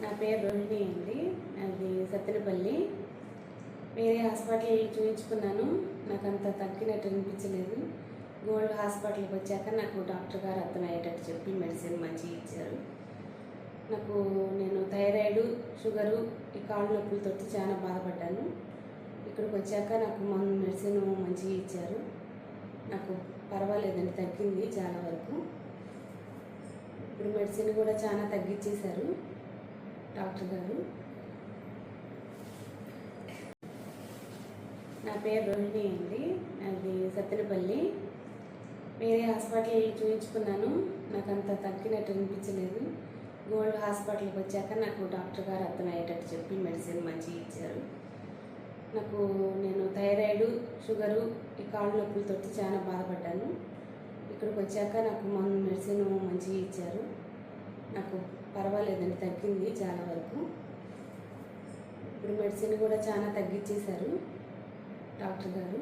నా పేరు రోహిణి అండి. అది సత్తెనపల్లి. వేరే హాస్పిటల్ చూపించుకున్నాను, నాకు అంత తగ్గినట్టు అనిపించలేదు. గోల్డ్ హాస్పిటల్కి వచ్చాక నాకు డాక్టర్ గారు అర్థమయ్యేటట్టు చెప్పి మెడిసిన్ మంచిగా ఇచ్చారు. నేను థైరాయిడ్, షుగరు, ఈ కాళ్ళు నొప్పులతో చాలా బాధపడ్డాను. ఇక్కడికి వచ్చాక నాకు మెడిసిన్ మంచిగా ఇచ్చారు. నాకు పర్వాలేదండి, తగ్గింది చాలా వరకు. ఇప్పుడు మెడిసిన్ కూడా చాలా తగ్గించేశారు డాక్టర్ గారు. నా పేరు రోహిణి అండి. అది సత్తెనపల్లి. వేరే హాస్పిటల్ చూపించుకున్నాను, నాకు అంత తగ్గినట్టు అనిపించలేదు. గోల్డ్ హాస్పిటల్కి వచ్చాక నాకు డాక్టర్ గారు అర్థమయ్యేటట్టు చెప్పి మెడిసిన్ మంచిగా ఇచ్చారు. నేను థైరాయిడ్, షుగరు, ఈ కాళ్ళు నొప్పులతో చాలా బాధపడ్డాను. ఇక్కడికి వచ్చాక నాకు మెడిసిన్ మంచిగా ఇచ్చారు. నాకు పర్వాలేదండి, తగ్గింది చాలా వరకు. ఇప్పుడు మెడిసిన్ కూడా చాలా తగ్గించేశారు డాక్టర్ గారు.